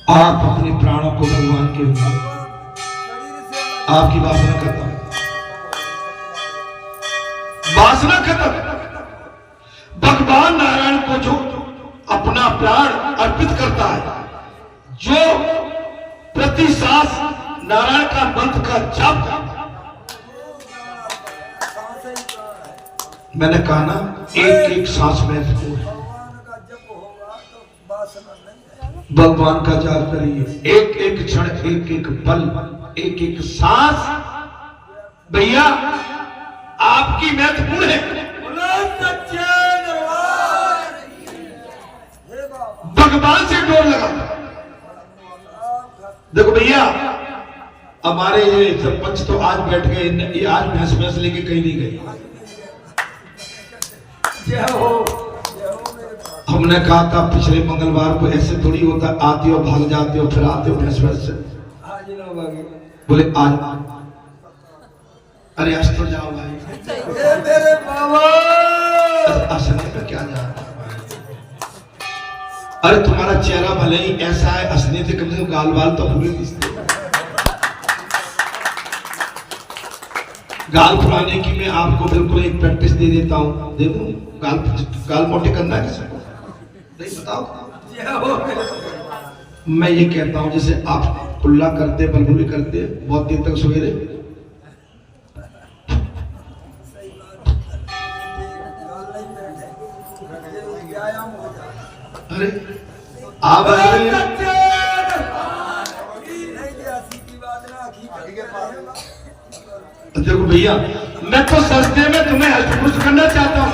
आप अपने प्राणों को भगवान के लिए आपकी वासना खत्म, वासना खत्म। भगवान नारायण को जो अपना प्राण अर्पित करता है, जो प्रति सांस नारायण का मंत्र का जप, मैंने कहा ना एक एक सांस महत्वपूर्ण है। भगवान का जाप करिए, एक एक क्षण, एक एक पल, एक एक सांस भैया आपकी महत्वपूर्ण है। भगवान से डोर लगा। देखो भैया हमारे ये सरपंच तो आज बैठ गए, ये आज भैंस लेके कहीं नहीं गए। हमने कहा था पिछले मंगलवार को ऐसे थोड़ी होता, आते हो भाग जाते हो फिर आते हो भैंस से। बोले आज, अरे आज तो जाओ भाई। मेरे बाबा हंसने का क्या जाता, अरे तुम्हारा चेहरा भले ही ऐसा है, हंसने से कम से कम गाल वाल तो पूरे दिखते। गाल फुलाने की मैं आपको बिल्कुल एक प्रैक्टिस दे देता हूँ, दे दूं? गाल मोटे करना है किसी को नहीं बताओ। मैं ये कहता हूँ जैसे आप कुल्ला करते, बलबुली करते बहुत देर तक सवेरे, अरे आप देखो भैया मैं तो सस्ते में तुम्हें हस्तपुष्ट करना चाहता हूँ।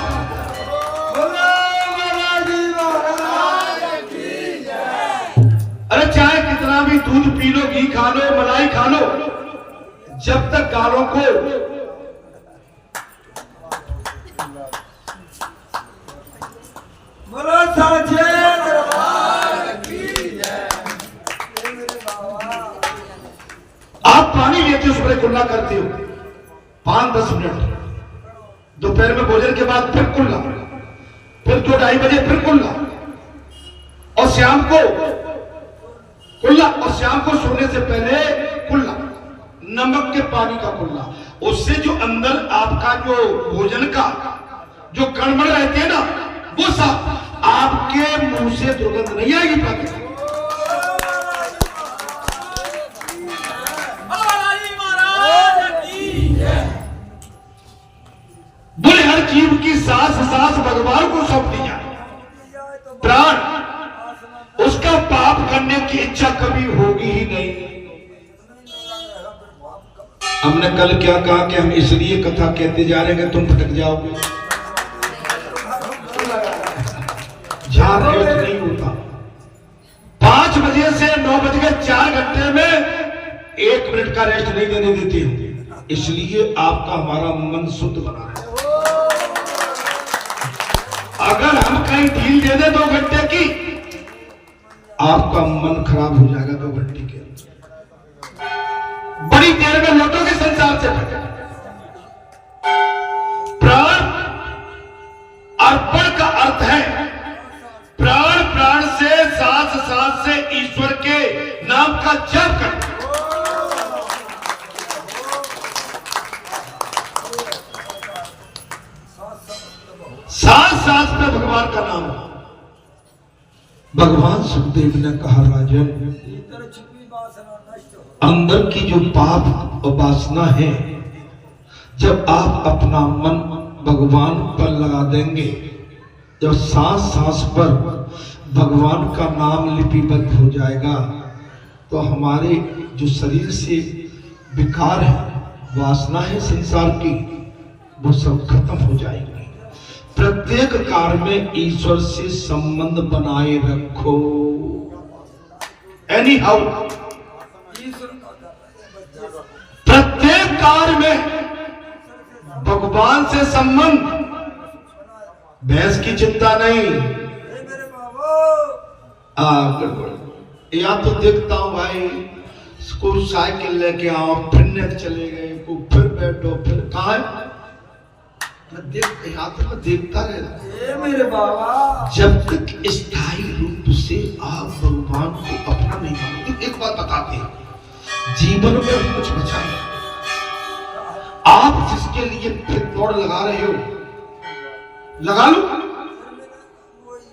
अरे चाहे कितना भी दूध पी लो, घी खा लो, मलाई खा लो, जब तक गालों को आप पानी लेते हो, सुबह कुल्ला करते हो 5-10 मिनट, दोपहर में भोजन के बाद फिर कुल्ला, फिर 2-2:30 बजे फिर कुल्ला, और शाम को कुल्ला, और शाम को सोने से पहले कुल्ला, नमक के पानी का कुल्ला। उससे जो अंदर आपका जो भोजन का जो कणमण रहते हैं ना, वो सब आपके मुंह से दुर्गंध नहीं आएगी। प्रकृति बोले हर जीव की सांस सांस भगवान को सौंप दी जाए। प्राण उसका पाप करने की इच्छा कभी होगी ही नहीं। हमने कल क्या कहा कि हम इसलिए कथा कहते जा रहे हैं कि तुम भटक जाओगे। जहां रेस्ट नहीं होता, 5 बजे से 9 बज के 4 घंटे में 1 मिनट का रेस्ट नहीं देने देती हूं, इसलिए आपका हमारा मन शुद्ध बना है। अगर हम कहीं ढील दे दे 2 घंटे की, आपका मन खराब हो जाएगा 2 घंटे के। बड़ी देर में लौटोगे संसार से। प्राण अर्पण का अर्थ है प्राण प्राण से, सांस सांस से ईश्वर के नाम का जप करना। सांस सांस में भगवान का नाम। भगवान सुखदेव ने कहा राजन, अंदर की जो पाप और वासना है, जब आप अपना मन भगवान पर लगा देंगे, जब सांस सांस पर भगवान का नाम लिपिबद्ध हो जाएगा, तो हमारे जो शरीर से विकार है, वासना है संसार की, वो सब खत्म हो जाएगी। प्रत्येक कार्य में ईश्वर से संबंध बनाए रखो। एनी हाउ, प्रत्येक कार्य में भगवान से संबंध। भैंस की चिंता नहीं। या तो देखता हूं भाई, स्कूल साइकिल लेके आओ, फिरने चले गए, फिर बैठो, फिर कहा है, मैं देखता रहता। मेरे बाबा, जब तक स्थायी रूप से आप भगवान को अपना नहीं बात बताते हैं, जीवन में कुछ बचा नहीं। आप जिसके लिए फिर दौड़ लगा रहे हो, लगा लो,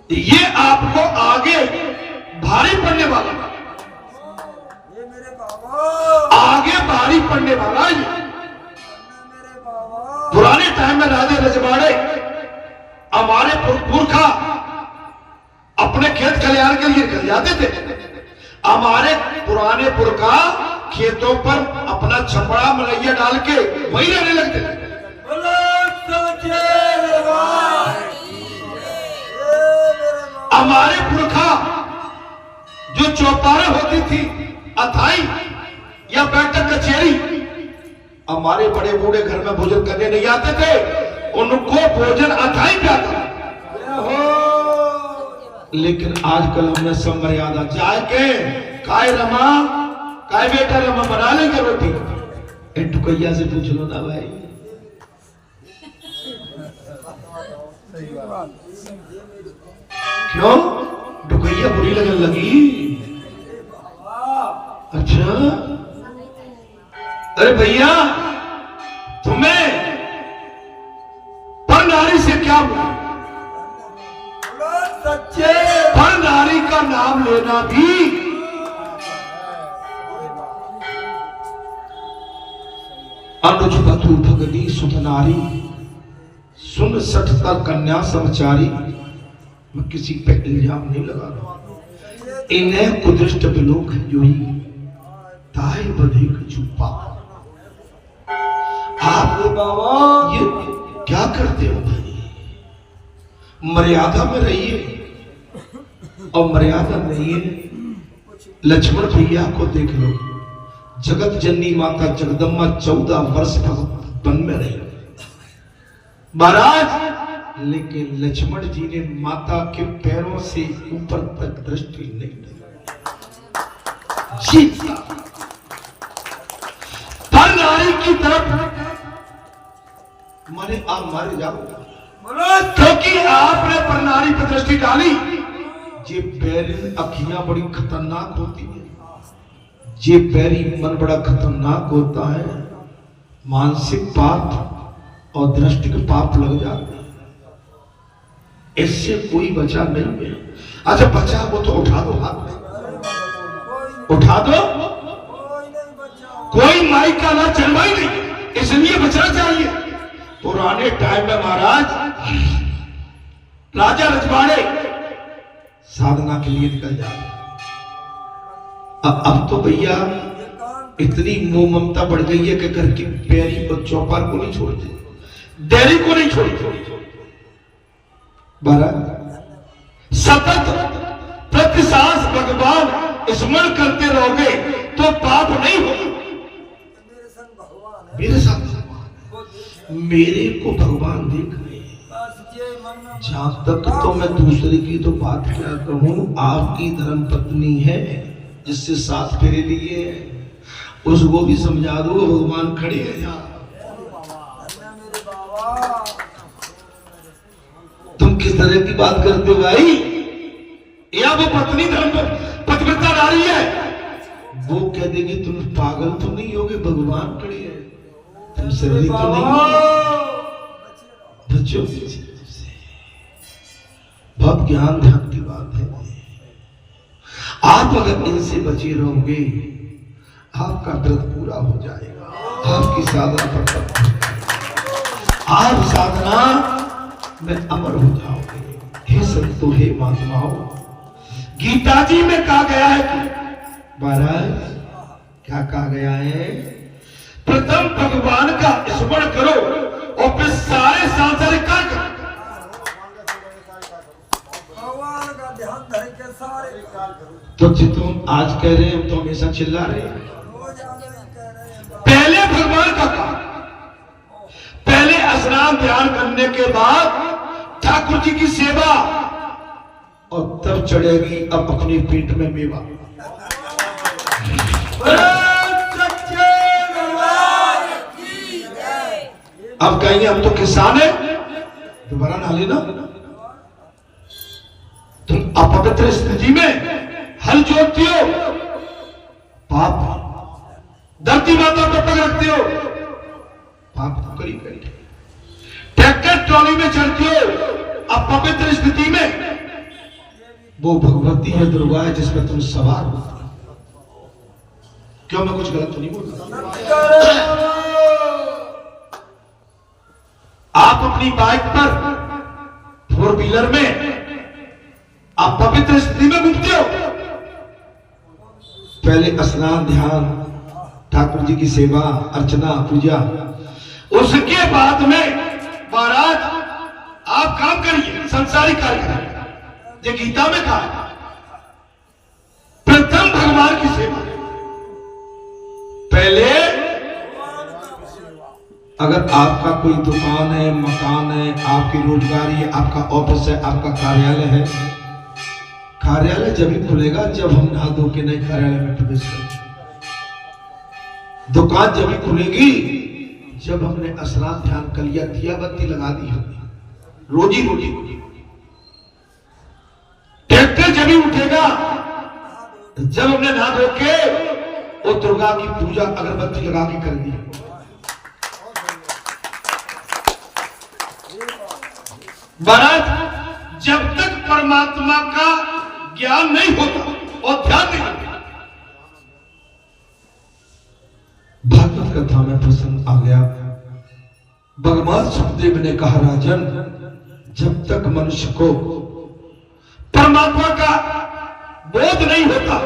ये आपको आगे भारी पड़ने वाला, आगे भारी पड़ने वाला है। पुराने टाइम में राजे रजवाड़े हमारे पुरखा अपने खेत खलिहान के लिए निकल जाते थे। हमारे पुराने पुरखा खेतों पर अपना छपड़ा मलैया डाल के वहीं रहने लगते थे। हमारे पुरखा जो चौपारें होती थी, अथाई या बैठक कचहरी, हमारे बड़े बूढ़े घर में भोजन करने नहीं आते थे, उनको भोजन अथाई पे आता। लेकिन आजकल हमने सब मर्यादा जाए के काय रमा, काय बेटा रमा बना लेंगे रोटी। टुकैया से पूछ लो ना भाई, क्यों टुकैया बुरी लगने लगी? अच्छा, अरे भैया तुम्हें पर नारी से क्या बोला? सच्चे पर नारी का नाम लेना भी अनुज बधू भगनी सुत नारी, सुन सठता कन्या समचारी। मैं किसी पे इल्जाम नहीं लगा रहा, इन्हें कुदृष्ट बिलोक जोई ताई बधिक चुप्पा। आप ये क्या करते हो भाई? मर्यादा में रहिए, और मर्यादा नहीं है। लक्ष्मण भैया को देख लो, जगत जननी माता जगदम्बा 14 वर्ष वन में रही महाराज, लेकिन लक्ष्मण जी ने माता के पैरों से ऊपर तक दृष्टि नहीं दी। पर नारी की तरफ माने आप मारे जाओगे, क्योंकि आपने पर नारी पर दृष्टि डाली। ये पैरी अखियां बड़ी खतरनाक होती है, ये पैरी मन बड़ा खतरनाक होता है। मानसिक पाप और दृष्टि के पाप लग जाते हैं, इससे कोई बचा नहीं है। अच्छा बचा वो तो उठा दो हाथ में, उठा दो, कोई माई का ना जन्मा ही नहीं, इसलिए बचना चाहिए। पुराने टाइम में महाराज राजा रजवाड़े साधना के लिए निकल जाते, अब तो भैया इतनी मोह ममता बढ़ गई है कि घर की पैरी और चौपार को नहीं छोड़ते, डेयरी को नहीं छोड़ते। सतत प्रति सांस भगवान स्मरण करते रहोगे तो पाप नहीं हो। मेरे साथ मेरे को भगवान देख रहे हैं। जहां तक तो मैं दूसरे की तो बात क्या कहूं, आपकी धर्म पत्नी है जिससे 7 फेरे लिए, उसको भी समझा दो भगवान खड़े हैं यहाँ। तुम किस तरह की बात करते हो भाई? या वो पत्नी धर्म पतिव्रता नारी है, वो कह देगी तुम पागल तो नहीं होगे, भगवान खड़े हैं, तुम शरीर तो नहीं बच्चों। बहुत ज्ञान ध्यान की बात है। आप अगर इनसे बचे रहोगे आपका व्रत पूरा हो जाएगा, आपकी साधना पर आप साधना में अमर हो जाओगे। हे संतो, हे महात्माओं, गीता जी में कहा गया है कि महाराज क्या कहा गया है? प्रथम भगवान का स्मरण करो और फिर सारे सांसारिक कार्य करो। भगवान का ध्यान धर के सारे तो तुम आज कह रहे हैं, तो हमेशा चिल्ला रहे हैं। पहले भगवान का काम, पहले स्नान ध्यान करने के बाद ठाकुर जी की सेवा, और तब चढ़ेगी अब अपने पेट में मेवा। अब कहेंगे हम तो किसान है, दोबारा ना लेना। तुम अपवित्र स्थिति में हल जोतती हो, पाप है। धरती माता को पकड़ रखते हो, पाप तो करीब बैठे। ट्रैक्टर ट्रॉली में चढ़ते हो, अब पवित्र स्थिति में वो भगवती है, दुर्गा है, जिसमें तुम सवार हो। क्यों, मैं कुछ गलत तो नहीं बोल रहा? आप अपनी बाइक पर, फोर व्हीलर में आप पवित्र स्थिति में घूमते हो। पहले स्नान, ध्यान, ठाकुर जी की सेवा, अर्चना, पूजा, उसके बाद में महाराज आप काम करिए, संसारिक कार्य करिए। ये गीता में कहा, प्रथम भगवान की सेवा। पहले अगर आपका कोई दुकान है, मकान है, आपकी रोजगारी है, आपका ऑफिस है, आपका कार्यालय है, कार्यालय जब भी खुलेगा जब हम नहा धो के नए कार्यालय में प्रवेश करेंगे। दुकान जब भी खुलेगी जब हमने स्नान, ध्यान कर लिया, दिया बत्ती लगा दी होगी, रोजी रोटी। ट्रैक्टर जब भी उठेगा जब हमने नहा धो के वो दुर्गा की पूजा अगरबत्ती लगा के कर दी। महाराज जब तक परमात्मा का ज्ञान नहीं होता और ध्यान नहीं होता। भागवत कथा में प्रसंग आ गया, भगवान सुखदेव ने कहा, राजन जब तक मनुष्य को परमात्मा का बोध नहीं होता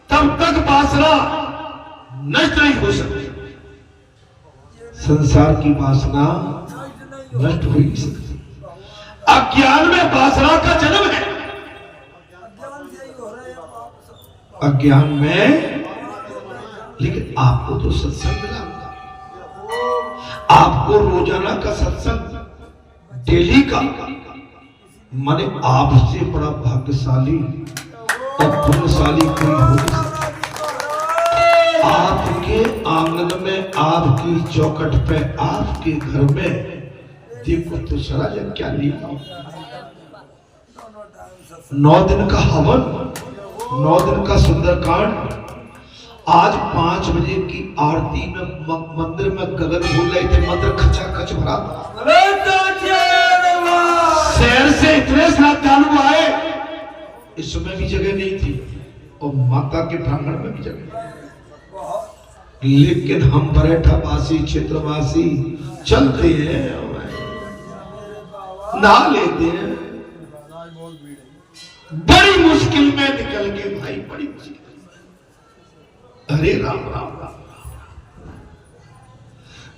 तब तक वासना नष्ट नहीं हो सकती। संसार की वासना नष्ट हो नहीं सकती। अज्ञान में वासना का जन्म है, अज्ञान में। लेकिन आपको तो सत्संग मिला, आपको रोजाना का सत्संग, डेली का, माने आपसे बड़ा भाग्यशाली और पुण्यशाली कोई हो नहीं सकता। आपके आंगन में, आपकी चौखट पे, आपके घर में देखो तो सारा जन क्या लिया। 9 दिन का हवन, 9 दिन का सुंदरकांड। आज 5 बजे की आरती में मंदिर में गगन भूल रहे थे, मंदिर खचाखच भरा था। शहर से इतने श्रद्धालु आए, इसमें भी जगह नहीं थी और माता के प्रांगण में भी जगह। लेकिन हम बरेठावासी, क्षेत्रवासी चलते हैं, नहा लेते हैं। बड़ी मुश्किल में निकल के भाई, बड़ी मुश्किल। अरे राम राम राम राम,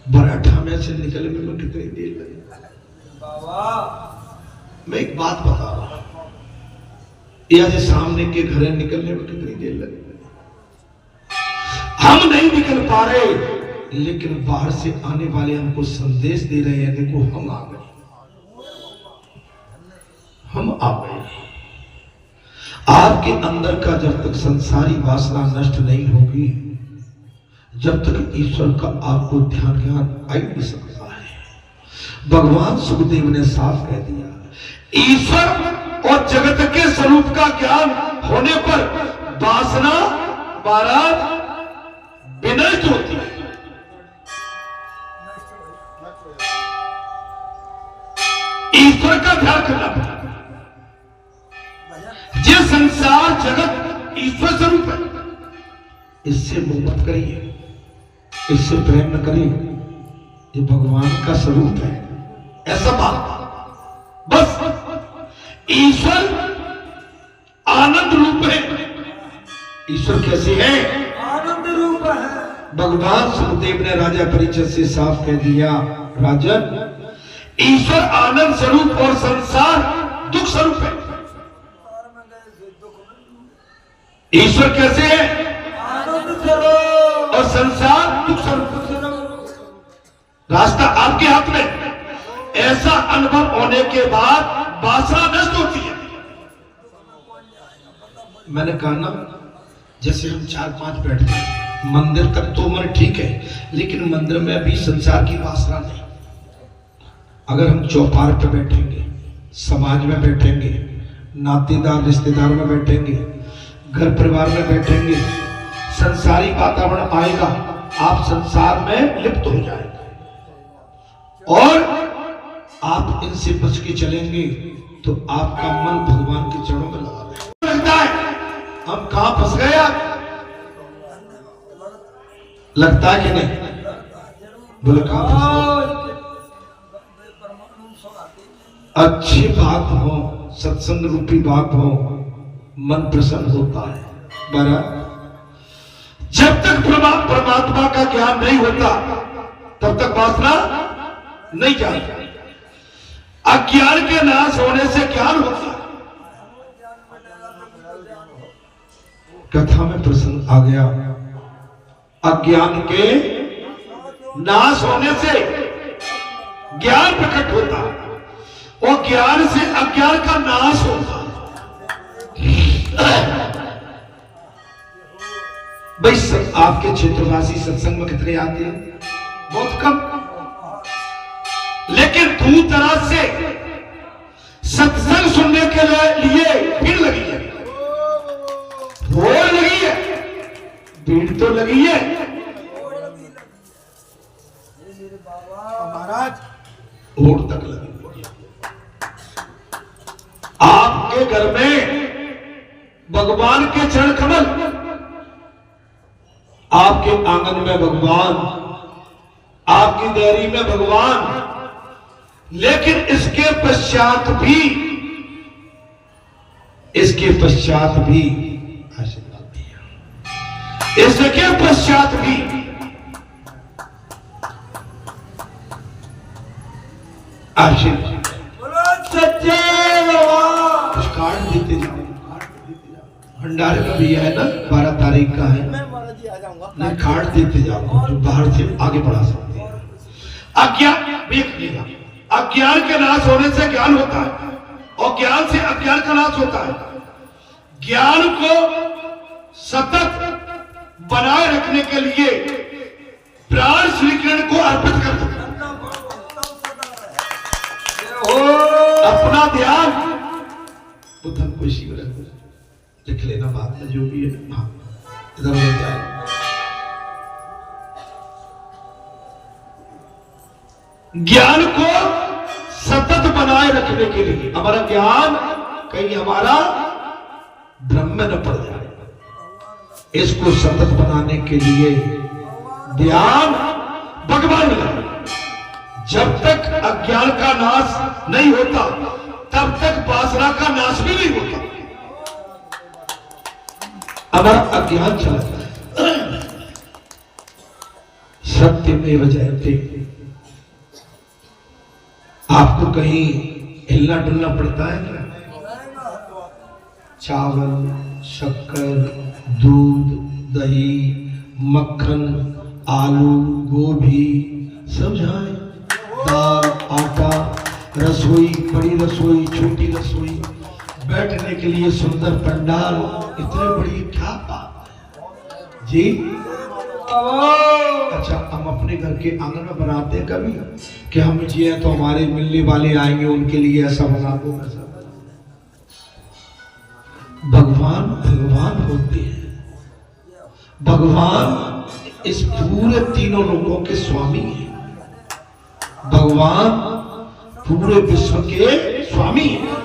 बराठा में से निकले में कितनी देर लगी। मैं एक बात बता रहा हूं, यह सामने के घर निकलने में कितनी देर लगी। हम नहीं निकल पा रहे, लेकिन बाहर से आने वाले हमको संदेश दे रहे हैं, देखो हम आ गए, हम आ गए। आपके अंदर का जब तक संसारी वासना नष्ट नहीं होगी, जब तक ईश्वर का आपको ध्यान ज्ञान आ नहीं सकता है। भगवान सुखदेव ने साफ कह दिया, ईश्वर और जगत के स्वरूप का ज्ञान होने पर वासना महाराज विनष्ट होती है। ईश्वर का ध्यान करना पड़ता है। ये संसार जगत ईश्वर स्वरूप है, इससे मोह मत करिए, इससे प्रेम न करिए, ये भगवान का स्वरूप है, ऐसा बात। बस ईश्वर आनंद रूप है। ईश्वर कैसे है? आनंद रूप है। भगवान सुखदेव ने राजा परीक्षित से साफ कह दिया, राजन ईश्वर आनंद स्वरूप और संसार दुख स्वरूप है। ईश्वर कैसे है? आनंद स्वरूप और संसार दुख स्वरूप। रास्ता आपके हाथ में। ऐसा अनुभव होने के बाद वासना नष्ट होती है। मैंने कहा ना, जैसे हम 4-5 बैठते हैं, मंदिर तक तो मन ठीक है, लेकिन मंदिर में अभी संसार की वासना नहीं। अगर हम चौपार पे बैठेंगे, समाज में बैठेंगे, नातेदार रिश्तेदार में बैठेंगे, घर परिवार में बैठेंगे, संसारी वातावरण आएगा, आप संसार में लिप्त हो जाएंगे और आप इनसे बच के चलेंगे तो आपका मन भगवान के चरणों में लगा रहेगा। लगता है हम कहां फंस गए, आप लगता है कि नहीं? बोले कहां फंस गए? अच्छी बात हो, सत्संग रूपी बात हो, मन प्रसन्न होता है। बराबर जब तक परमात्मा का ज्ञान नहीं होता तब तक वासना नहीं जाती। अज्ञान के नाश होने से ज्ञान होता है। कथा में प्रसंग आ गया, अज्ञान के नाश होने से ज्ञान प्रकट होता है और ज्ञान से अज्ञान का नाश होता है। भाई सब आपके क्षेत्रवासी सत्संग में कितने आते हैं? बहुत कम। लेकिन दूर दराज से सत्संग सुनने के लिए भीड़ लगी है, होड़ लगी है, भीड़ तो लगी है महाराज, होड़ तक लगी। आपके घर में भगवान के चरण कमल, आपके आंगन में भगवान, आपकी डेयरी में भगवान, लेकिन इसके पश्चात भी आशीर्वाद दिया, इसके पश्चात भी आशीर्वाद सच्चे कुछ कार्ड देते जाओ, भंडारे का भी है ना, 12 तारीख का है, मैं कार्ड देते जाओ जो बाहर से आगे बढ़ा सकते हैं। अज्ञान के नाश होने से ज्ञान होता है और ज्ञान से अज्ञान का नाश होता है। ज्ञान को सतत बनाए रखने के लिए प्राण श्री कृष्ण को अर्पित कर दो। अपना ध्यान बुद्धन को शिव लिख लेना, बाद में जो भी है। हाँ, इधर हो जाए। ज्ञान को सतत बनाए रखने के लिए, हमारा ज्ञान कहीं हमारा भ्रम में न पड़ जाए, इसको सतत बनाने के लिए ध्यान भगवान लगा। जब तक अज्ञान का नाश नहीं होता तब तक वासना का नाश भी नहीं होता। हमारा अज्ञान चलता है, सत्यमेव जयते। आपको कहीं हिलना डुलना पड़ता है क्या? चावल, शक्कर, दूध, दही, मक्खन, आलू, गोभी सब जाए, दाल, आटा, रसोई, बड़ी रसोई, छोटी रसोई, बैठने के लिए सुंदर पंडाल, इतने बड़ी क्या बात है जी। अच्छा, हम अपने घर के आंगन में बनाते हैं कभी कि हम जिए तो हमारे मिलने वाले आएंगे, उनके लिए ऐसा बना दो वैसा। भगवान भगवान होते हैं, भगवान इस पूरे तीनों लोगों के स्वामी हैं, भगवान पूरे विश्व के स्वामी हैं।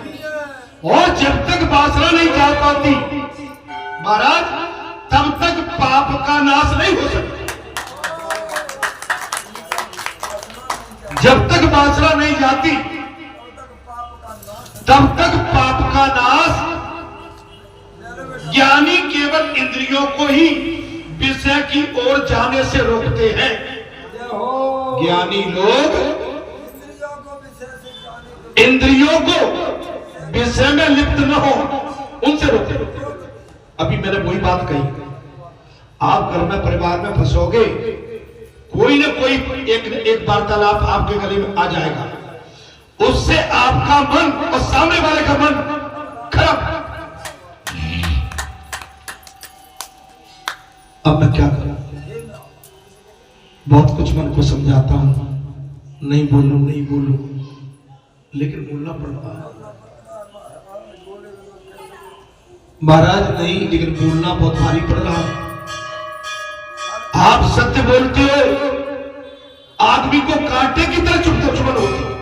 और जब तक वासना नहीं जा पाती महाराज, तब तक पाप का नाश नहीं हो सकता। जब तक वासना नहीं जाती तब तक पाप का नाश। ज्ञानी केवल इंद्रियों को ही विषय की ओर जाने से रोकते हैं। ज्ञानी लोग इंद्रियों को विषय में लिप्त न हो, उनसे रोकते। अभी मैंने वही बात कही, आप घर में परिवार में फंसोगे, कोई ना कोई एक वार्तालाप आपके गले में आ जाएगा, उससे आपका मन और सामने वाले का मन खराब। अब मैं क्या करूं? बहुत कुछ मन को समझाता हूं, नहीं बोलूं, लेकिन बोलना पड़ता है महाराज। नहीं, लेकिन बोलना बहुत भारी पड़ रहा है। आप सत्य बोलते हो, आदमी को कांटे की तरह दुश्मन होते हो,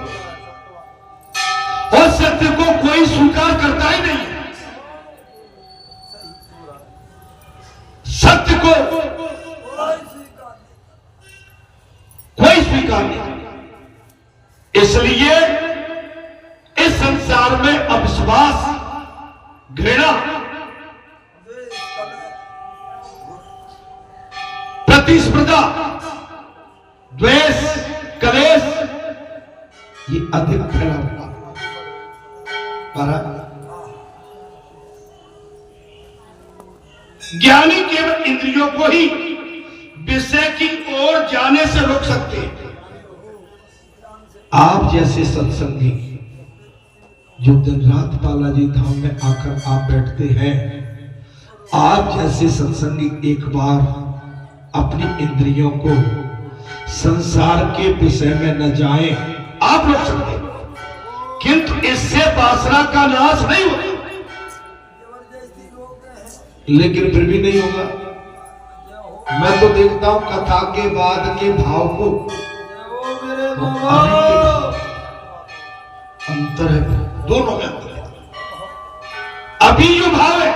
और सत्य को कोई स्वीकार करता ही नहीं। सत्य को कोई स्वीकार नहीं। इसलिए इस संसार में अविश्वास, घृणा, प्रतिस्पर्धा, द्वेष, कलेश ये अधिक फैला हुआ। ज्ञानी केवल इंद्रियों को ही विषय की ओर जाने से रोक सकते हैं। आप जैसे सत्संगी जो दिन रात बालाजी धाम में आकर आप बैठते हैं, आप जैसे सत्संगी एक बार अपनी इंद्रियों को संसार के विषय में न जाएं, आप रोक सकते हैं, किंतु इससे वासना का नाश नहीं होगा। लेकिन फिर भी नहीं होगा। मैं तो देखता हूं कथा के बाद के भाव को, तो अभी के अंतर है, दोनों में अंतर है। अभी जो भाव है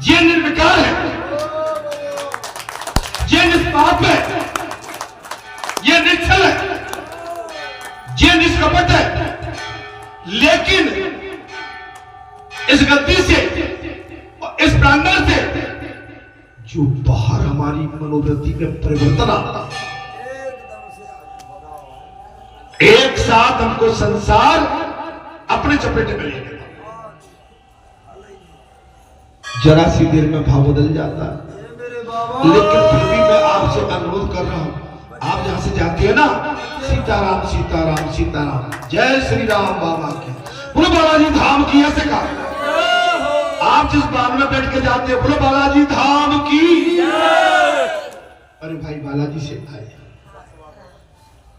ये निर्विकार है, ये निष्पाप है, ये निश्चल है, ये निष्कपट है। लेकिन इस गलती से, इस प्रांगण से जो बाहर हमारी मनोवृत्ति में परिवर्तन आता, एक साथ हमको संसार अपने चपेटे में ले लेता, जरा सी देर में भाव बदल जाता है। लेकिन फिर भी मैं आपसे अनुरोध कर रहा हूं, आप जहां से जाते हैं ना, सीताराम सीताराम सीताराम, जय श्री राम बाबा की, बोलो बालाजी धाम की, ऐसे कहा। आप जिस बार में बैठ के जाते हैं, बोलो बालाजी धाम की। अरे भाई बालाजी से आए,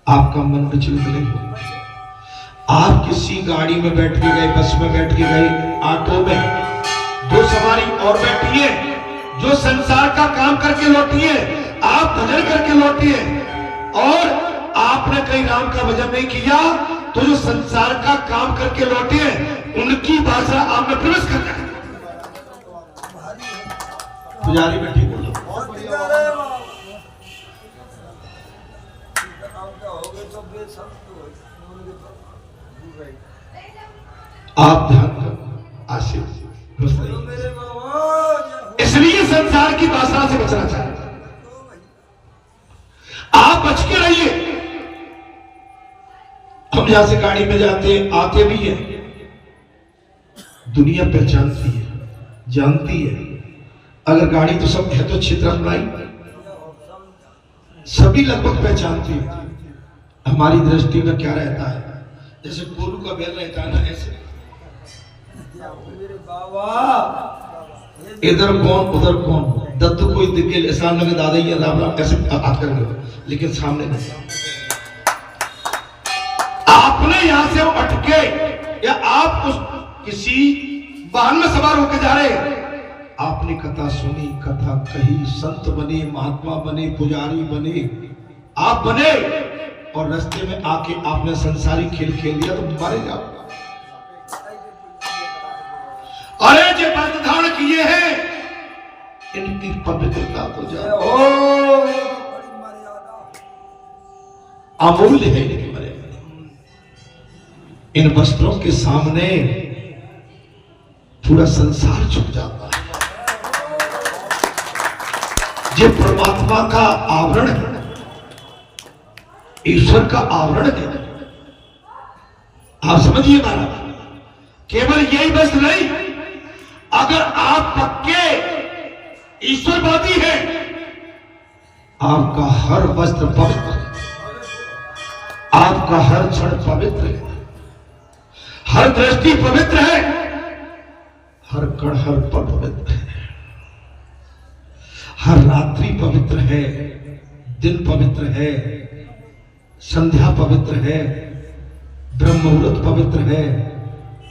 आपका मन विचलित नहीं हो। आप किसी गाड़ी में बैठ के गए, बस में बैठ के गए, ऑटो में दो सवारी और बैठी है जो संसार का काम करके लौटी है, आप भजन करके लौटी है, और आपने कहीं राम का भजन नहीं किया, तो जो संसार का काम करके लौटे हैं उनकी भाषा आप में प्रवेश कर रहे हैं। पुजारी में ठीक बोलो। आप ध्यान करो, आशीष इसलिए संसार की वासना से बचना चाहिए। आप बच के रहिए। हम यहां से गाड़ी में जाते हैं, आते भी हैं, दुनिया पहचानती है, जानती है। अगर गाड़ी तो सब है तो छित्रमलाई सभी लगभग पहचानती है। हमारी दृष्टि में क्या रहता है, जैसे कोलू का बैल रहता है ना, ऐसे इधर कौन उधर कौन, दत्तू कोई दिखे एहसान लगे, दादा ही राम राम ऐसे बात करेंगे, लेकिन सामने नहीं। आपने यहां से अटके, या आप उस किसी वाहन में सवार होकर जा रहे हैं, आपने कथा सुनी, कथा कही, संत बने, महात्मा बने, पुजारी बने, आप बने, और रास्ते में आके आपने संसारी खेल खेल दिया तो मारे जाओ। अरे जो व्रत धारण किए हैं इनकी पवित्रता तो जाओ, अमूल्य है इनके बड़े। इन वस्त्रों के सामने पूरा संसार झुक जाता है। ये परमात्मा का आवरण है, ईश्वर का आवरण है। आप समझिए महाराज, केवल यही वस्त्र नहीं, अगर आप पक्के ईश्वरवादी हैं, आपका हर वस्त्र पवित्र है, आपका हर क्षण पवित्र है, हर दृष्टि पवित्र है, हर कण हर पल पवित्र है, हर रात्रि पवित्र है, दिन पवित्र है, संध्या पवित्र है, ब्रह्म मुहूर्त पवित्र है,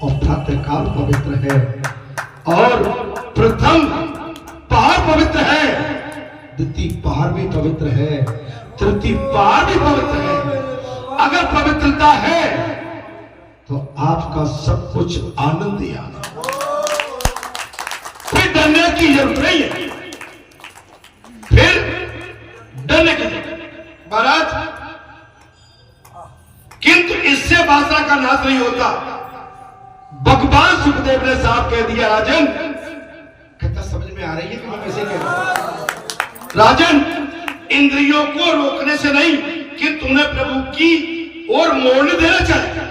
और प्रातःकाल पवित्र है, और प्रथम पहाड़ पवित्र है, द्वितीय पहाड़ भी पवित्र है, तृतीय पहाड़ भी पवित्र है। अगर पवित्रता है तो आपका सब कुछ आनंद ही आनंद, फिर डरने की जरूरत नहीं है। फिर डरने की महाराज, किंतु इससे बादशाह का नाश नहीं होता। भगवान सुखदेव ने साफ कह दिया, राजन, कहता समझ में आ रही है कि मैं कैसे कह रहा हूं? राजन, इंद्रियों को रोकने से नहीं कि तुम्हें प्रभु की ओर मोड़ने देना चाहिए।